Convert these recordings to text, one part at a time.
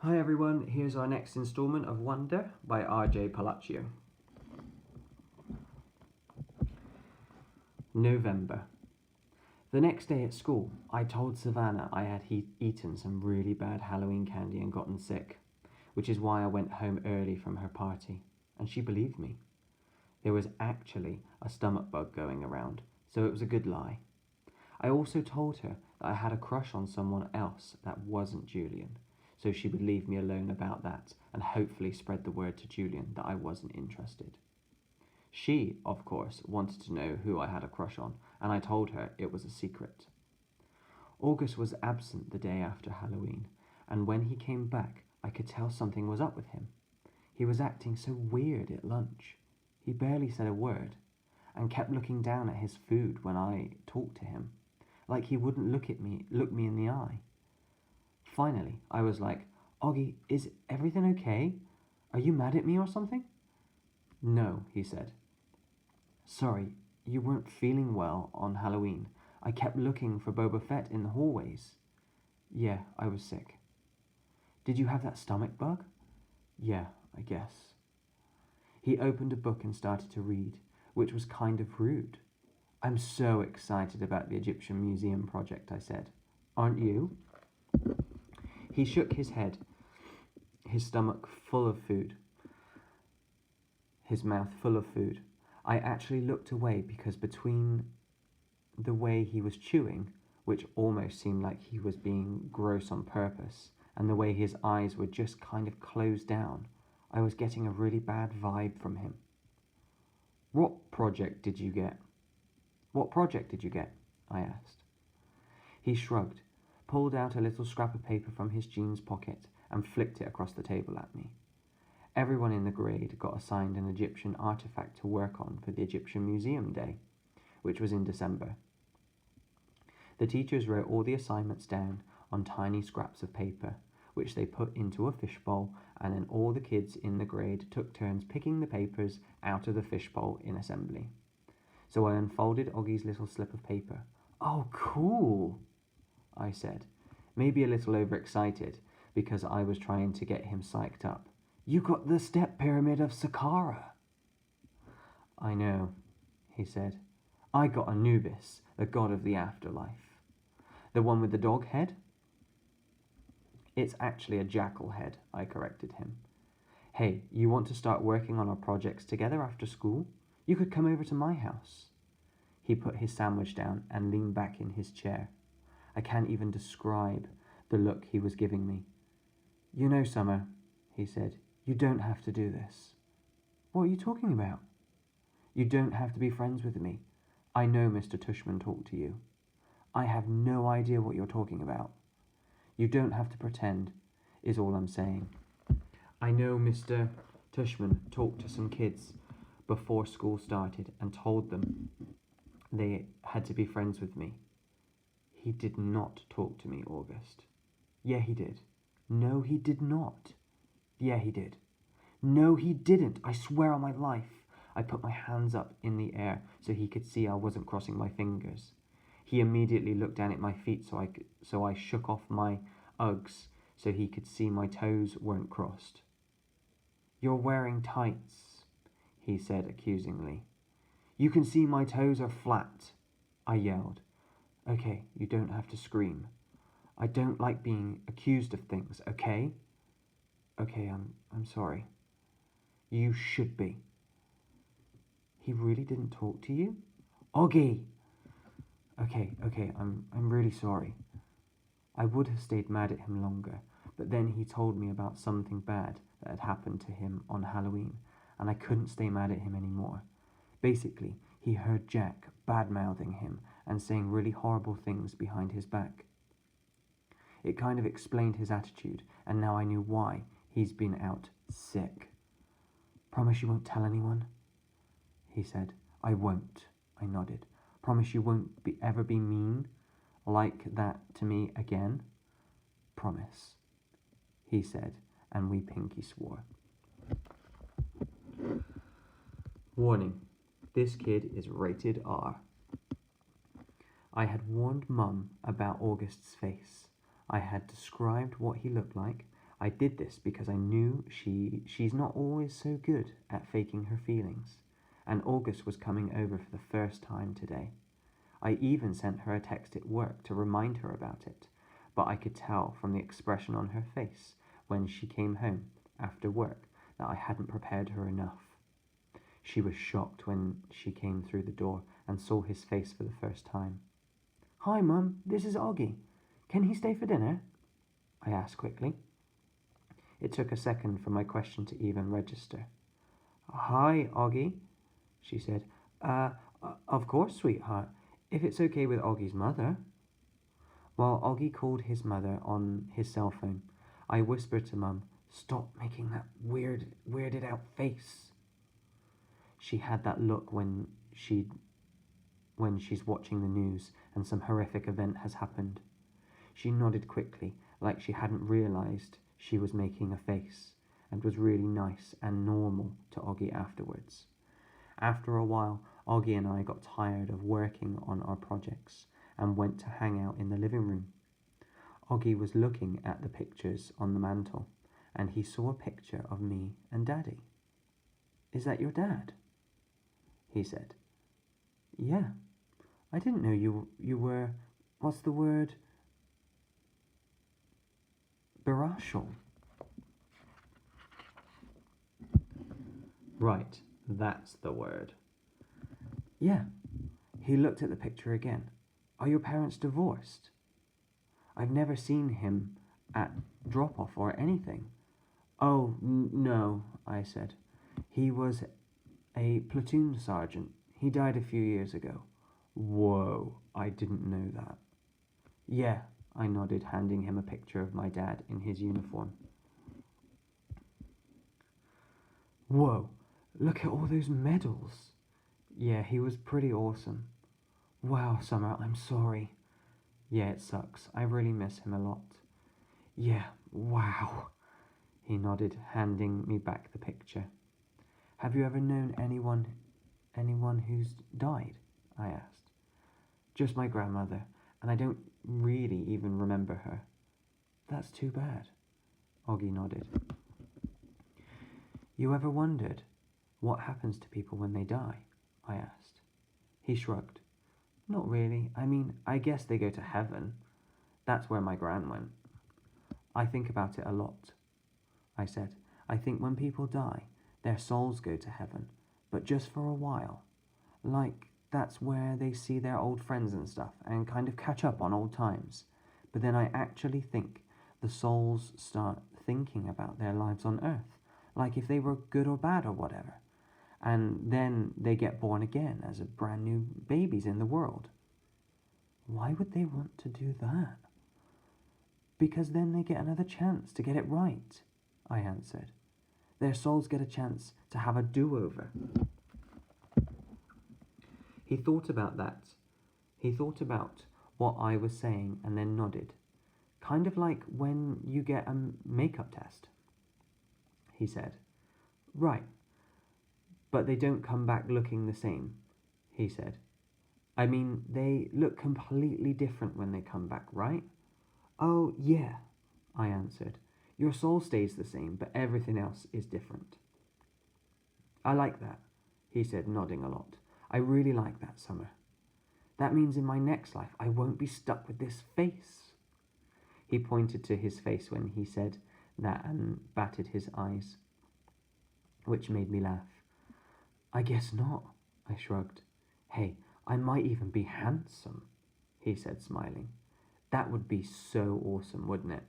Hi everyone, here's our next instalment of Wonder by R.J. Palacio. November. The next day at school, I told Savannah I had eaten some really bad Halloween candy and gotten sick, which is why I went home early from her party, and she believed me. There was actually a stomach bug going around, so it was a good lie. I also told her that I had a crush on someone else that wasn't Julian, so she would leave me alone about that and hopefully spread the word to Julian that I wasn't interested. She, of course, wanted to know who I had a crush on, and I told her it was a secret. August was absent the day after Halloween, and when he came back, I could tell something was up with him. He was acting so weird at lunch. He barely said a word, and kept looking down at his food when I talked to him, like he wouldn't look me in the eye. Finally, I was like, Oggy, is everything okay? Are you mad at me or something? No, he said. Sorry, you weren't feeling well on Halloween. I kept looking for Boba Fett in the hallways. Yeah, I was sick. Did you have that stomach bug? Yeah, I guess. He opened a book and started to read, which was kind of rude. I'm so excited about the Egyptian Museum project, I said. Aren't you? He shook his head, his stomach full of food, his mouth full of food. I actually looked away because between the way he was chewing, which almost seemed like he was being gross on purpose, and the way his eyes were just kind of closed down, I was getting a really bad vibe from him. What project did you get? What project did you get? I asked. He shrugged, pulled out a little scrap of paper from his jeans pocket, and flicked it across the table at me. Everyone in the grade got assigned an Egyptian artifact to work on for the Egyptian Museum Day, which was in December. The teachers wrote all the assignments down on tiny scraps of paper, which they put into a fishbowl, and then all the kids in the grade took turns picking the papers out of the fishbowl in assembly. So I unfolded Oggy's little slip of paper. Oh, cool, I said, maybe a little overexcited because I was trying to get him psyched up. You got the step pyramid of Saqqara. I know, he said. I got Anubis, the god of the afterlife. The one with the dog head? It's actually a jackal head, I corrected him. Hey, you want to start working on our projects together after school? You could come over to my house. He put his sandwich down and leaned back in his chair. I can't even describe the look he was giving me. You know, Summer, he said, you don't have to do this. What are you talking about? You don't have to be friends with me. I know Mr. Tushman talked to you. I have no idea what you're talking about. You don't have to pretend, is all I'm saying. I know Mr. Tushman talked to some kids before school started and told them they had to be friends with me. He did not talk to me, August. Yeah, he did. No, he did not. Yeah, he did. No, he didn't. I swear on my life. I put my hands up in the air so he could see I wasn't crossing my fingers. He immediately looked down at my feet so I shook off my Uggs so he could see my toes weren't crossed. You're wearing tights, he said accusingly. You can see my toes are flat, I yelled. Okay, you don't have to scream. I don't like being accused of things, okay? Okay, I'm sorry. You should be. He really didn't talk to you? Oggy! Okay, I'm really sorry. I would have stayed mad at him longer, but then he told me about something bad that had happened to him on Halloween, and I couldn't stay mad at him anymore. Basically, he heard Jack bad-mouthing him and saying really horrible things behind his back. It kind of explained his attitude, and now I knew why he's been out sick. Promise you won't tell anyone? He said. I won't, I nodded. Promise you won't ever be mean like that to me again? Promise, he said, and we pinky swore. Warning, this kid is rated R. I had warned Mum about August's face. I had described what he looked like. I did this because I knew she's not always so good at faking her feelings, and August was coming over for the first time today. I even sent her a text at work to remind her about it, but I could tell from the expression on her face when she came home after work that I hadn't prepared her enough. She was shocked when she came through the door and saw his face for the first time. "Hi, Mum, this is Augie. Can he stay for dinner?" I asked quickly. It took a second for my question to even register. "Hi, Augie," she said. Uh, of course, sweetheart, if it's okay with Augie's mother." While Augie called his mother on his cell phone, I whispered to Mum, "Stop making that weirded out face." She had that look when she's watching the news and some horrific event has happened. She nodded quickly, like she hadn't realized she was making a face, and was really nice and normal to Augie afterwards. After a while, Augie and I got tired of working on our projects and went to hang out in the living room. Augie was looking at the pictures on the mantel, and he saw a picture of me and Daddy. "Is that your dad?" he said. "Yeah. I didn't know you were, what's the word? Biracial." "Right, that's the word." "Yeah." He looked at the picture again. "Are your parents divorced?" "I've never seen him at drop-off or anything." "Oh, no," I said. "He was a platoon sergeant. He died a few years ago." "Whoa, I didn't know that." "Yeah," I nodded, handing him a picture of my dad in his uniform. "Whoa, look at all those medals." "Yeah, he was pretty awesome." "Wow, Summer, I'm sorry." "Yeah, it sucks. I really miss him a lot." "Yeah, wow." He nodded, handing me back the picture. "Have you ever known anyone who's died?" I asked. "Just my grandmother, and I don't really even remember her." "That's too bad." Augie nodded. "You ever wondered what happens to people when they die?" I asked. He shrugged. "Not really. I mean, I guess they go to heaven. That's where my gran went." "I think about it a lot," I said. "I think when people die, their souls go to heaven, but just for a while. Like, that's where they see their old friends and stuff and kind of catch up on old times. But then I actually think the souls start thinking about their lives on earth, like if they were good or bad or whatever. And then they get born again as a brand new babies in the world." "Why would they want to do that?" "Because then they get another chance to get it right," I answered. "Their souls get a chance to have a do-over." He thought about that. He thought about what I was saying and then nodded. "Kind of like when you get a makeup test," he said. "Right. But they don't come back looking the same," he said. "I mean, they look completely different when they come back, right?" "Oh, yeah," I answered. "Your soul stays the same, but everything else is different." "I like that," he said, nodding a lot. "I really like that, Summer. That means in my next life I won't be stuck with this face." He pointed to his face when he said that and batted his eyes, which made me laugh. "I guess not," I shrugged. "Hey, I might even be handsome," he said, smiling. "That would be so awesome, wouldn't it?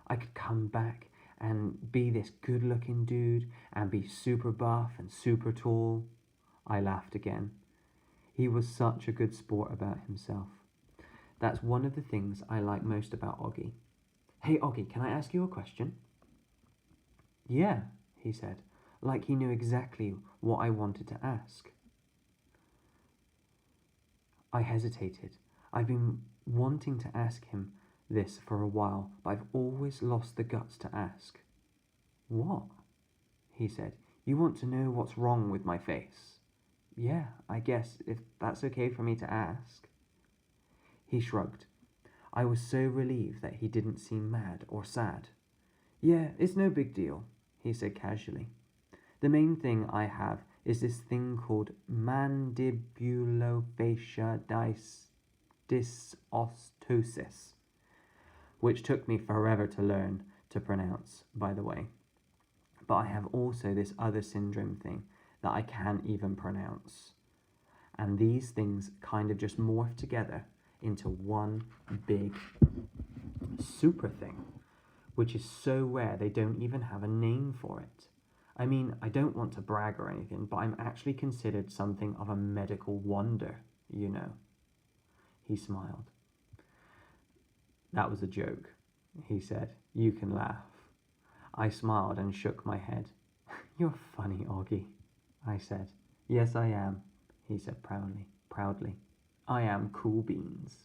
I could come back and be this good-looking dude and be super buff and super tall." I laughed again. He was such a good sport about himself. That's one of the things I like most about Augie. "Hey, Augie, can I ask you a question?" "Yeah," he said, like he knew exactly what I wanted to ask. I hesitated. I've been wanting to ask him this for a while, but I've always lost the guts to ask. "What?" he said. "You want to know what's wrong with my face?" "Yeah, I guess, if that's okay for me to ask." He shrugged. I was so relieved that he didn't seem mad or sad. Yeah, it's no big deal, he said casually. The main thing I have is this thing called mandibulofacial dysostosis, which took me forever to learn to pronounce, by the way. But I have also this other syndrome thing that I can't even pronounce. And these things kind of just morph together into one big super thing, which is so rare they don't even have a name for it. I mean, I don't want to brag or anything, but I'm actually considered something of a medical wonder, you know. He smiled. That was a joke, he said. You can laugh. I smiled and shook my head. You're funny, Augie, I said. Yes, I am, he said proudly. I am cool beans.